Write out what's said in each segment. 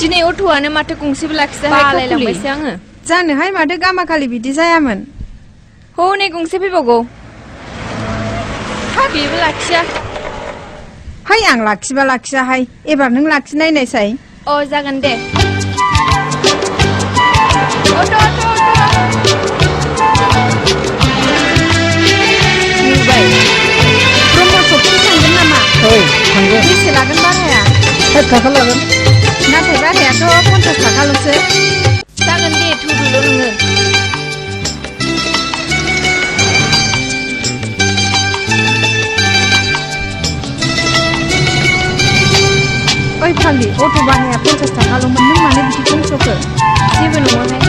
दिनै अट'आनो माथो गंसेबो लाखिजाहाय बालायलांबायसो आङो जानोहाय माथो गामाखालि बिदि जायामोन हनै गंसे फैबावगौ हा बेबो लाखिया हाय आं लाखिबा लाखियाहाय एबार नों लाखिनायनायसाय अ जागोन दे अट' नुबाय ब्रह्म सखि थांगोन नामा थांगोन बेसे लागोन भाराया 60 थाखा लागोन नाथाय भारायाथ' 50 थाखाल'सो जागोन दे थुदुल' नोङो ओइ फाग्लि अट' भाराया 50 थाखाल'मोन नों मानो बिदि बुंस'खो जेबो नङाहाय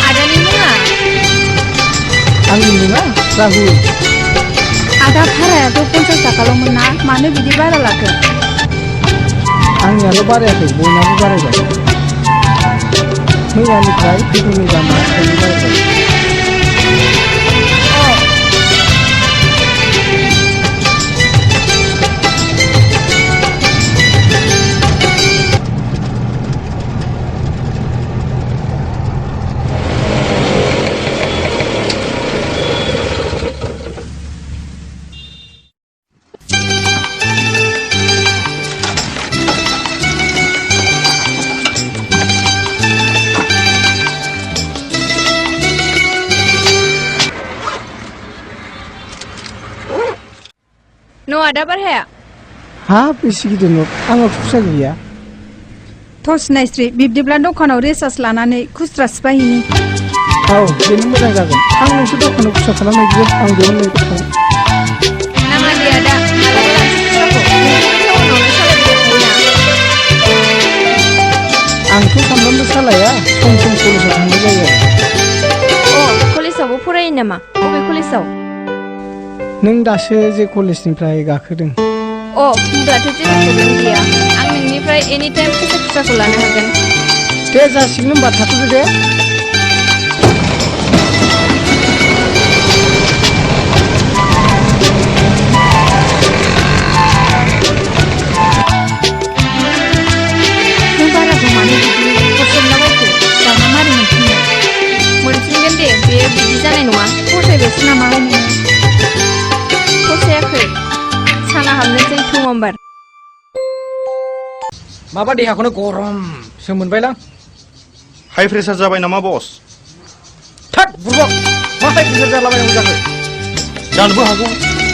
आदानि मुङा आंनि मुङा राहुल आदा भारायाथ' 50 थाखाल'मोन ना मानो बिदि बारा लाखो आंनियाल' बारायाखै बयनाबो बारायबाय मैयानिफ्राय पेट्रलनि दामा थाइनै बारायबाय न' आदा बारहाया हाब बेसे गिदिर न' आंनाव खुस्रा गैया थ' सिनायस्रि बिब्दिब्ला दखानाव रेसार्ज लानानै खुस्रा सिफायहैनि औ बेनो मोजां जागोन आं नोंसोर दखानाव खुस्रा खालामनायजों आं बेयावनो लायबाय थागोन नाङा दे आदा मालाबा लांसै खुस्राखौ टाउनावनो सालायबाय थाखायोना आंथ' सामफ्रामबो सालाया सम सम कलेजाव थांनाय जायो अ कलेजावबो फरायो नामा बबे कलेजाव नों दासो जे कलेजनिफ्राय गाखोदों अ होमब्लाथ' जेबो प्रब्लेम गैया आं नोंनिफ्राय एनि टाइम फैसा खुस्राखौ लानो हागोन दे जासिगोन होनबा थाथ'दो दे नों बाराखौ मानो बिदि हरसोमलाबायखो दाना मारै मोनफिननो मोनफिनगोन दे बेयो बिदि जानाय नङा फसायबायसो नामाहाय नोङो फसायाखै साना हाबनोसै 2 नम्बर माबा देहाखौनो गरमसो मोनबायलां हाइ प्रेसार जाबाय नामा बस थाद बुरबक मा हाइ प्रेसार जालाबायनांगौ जाखो जानोबो हागौ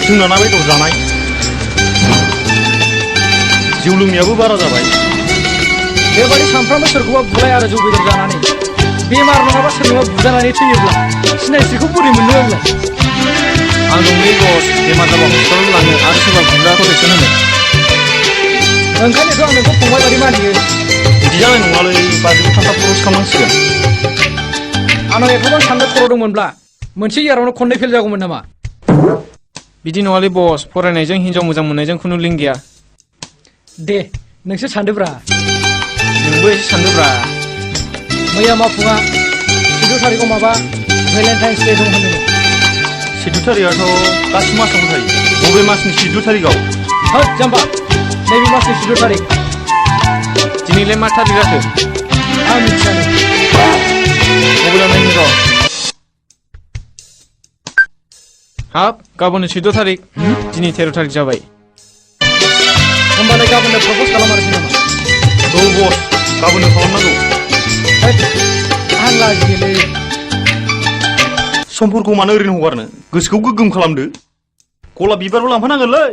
जोंना ना बेदर जानाय जौ लोंनायाबो बारा जाबाय बेबादि सानफ्रामबो सोरखौबा बुलाय आरो जौ बेदर जानानै बेमार नङाबा सोरनिबा बुजानानै थैयोब्ला सिनायथिखौ बोरै मोननो आंलाय आं दंलै बस बेमार जाबा हस्पिटालाव लाङो आरो सोरबा बुग्रा प्रटेक्सन होनो ओंखायनोथ' आं नोंखौ फंबाय बादि मानियो बिदि जानाय नङालै बाजिबो थाखा खरस खालामनांसिगोन आंनाव एथ'बां साननो खर' दंमोनब्ला मोनसे इयारावनो खननै फेल जागौमोन नामा बिदि नङालै बस फरायनायजों हिनजाव मोजां मोननायजों खुनु लिंक गैया दे नोंसोर सानदोब्रा नोंबो एसे सानदोब्रा मैया मावफुङा 14 थारिखआव माबा भेलेन्टाइन्स डे दं होनदोंमोन 14 थारिखआथ' गासै मासावनो थायो बबे मासनि 14 थारिखआव होद जाम्बा नैबे मासनि 14 थारिख दिनैलाय मा थारिख जाखो आं मिथियानो मबाइलाव नायनो र' हाब गाबोन 14 थारिख दिनै 13 थारिख जाबाय होमबालाय गाबोननो प्रप'ज खालामारसै नामा औ बस गाबोननो खालामनांगौ होद आं लाजियोलै समफोरखौ मानो ओरैनो हगारनो गोसोखौ गोग्गोम खालामदो गलाप बिबारबो लांफानांगोनलै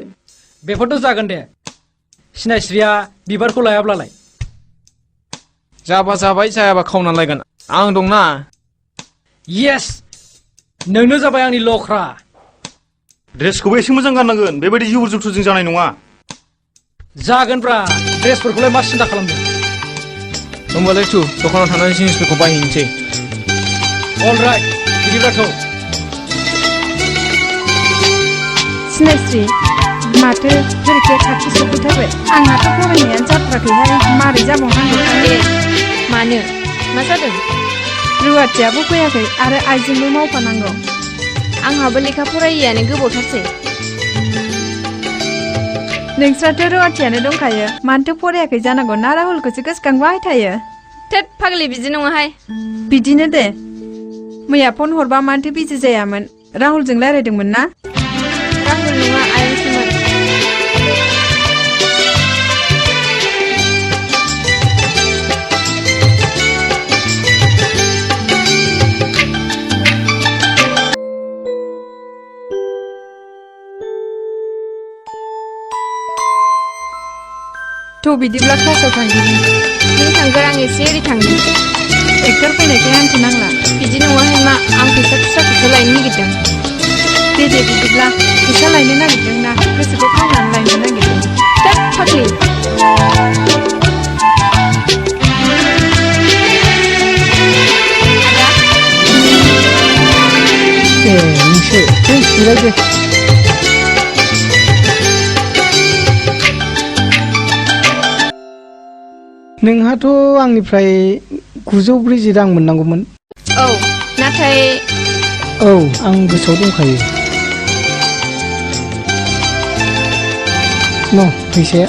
बेफोरथ' जागोन दे सिनायस्रिया बिबारखौ लायाब्लालाय जाबा जाबाय जायाबा खावनानै लायगोन आं दंना येस नोंनो जाबाय आंनि लख्रा ड्रेसखौबो एसे मोजां गाननांगोन बेबायदि जुबुर जुबथुजों जानाय नङा जागोनब्रा ड्रेसफोरखौलाय मा सिन्था खालामदों होमबालाय थु दखानाव थांनानै जिनिसफोरखौ बायहैनोसै अलराइट बिदिब्लाथ' सिनायस्रि माथो फरिखाया खाथि सफैथारबाय आंनाथ' फरायनायानो जाथ्राखैहाय मारै जाबावनांगौथाय मानो मा जादों रुवाथियाबो फैयाखै आरो आइजोंबो मावफानांगौ आंहाबो लेखा फरायैयानो गोबावथारसै नोंस्राथ' रुवाथियानो दंखायो मानोथो फरायाखै जानांगौ ना राहुलखौसो गोसोखांबाय थायो थोद फाग्लि बिदि नङाहाय बिदिनो दे मैया फन हरबा मानोथो बिजि जायामोन राहुलजों रायलायदोंमोन ना राहुल नङा आयंसोमोन थ' बिदिब्ला क्लासाव थांदिनि नों थांगोर आं एसे ओरै थांनि एक्टर फैनायखाय हान्थु नांला बिदि नङाहाय मा आं फैसा खुस्राखौसो लायनो नागिरदों दे बिदिब्ला फैसा लायनो नागिरदों ना गोसोखौ खावनानै लायनो नागिरदों थोद फाग्लि ए नोंसो दे जिराय दे नोंहाथ' आंनिफ्राय 940 रां मोननांगौमोन औ नाथाय औ आं गोसोआव दंखायो न' फैसाया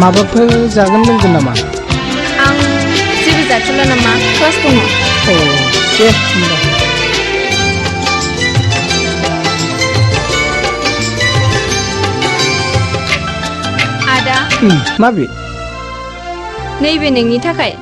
माबाफोर जागोन लोंगोन नामा आं जेबो जाथ'ला नामा क्लास दङ औ दे होनबा आदा माबे नैबे नोंनि थाखाय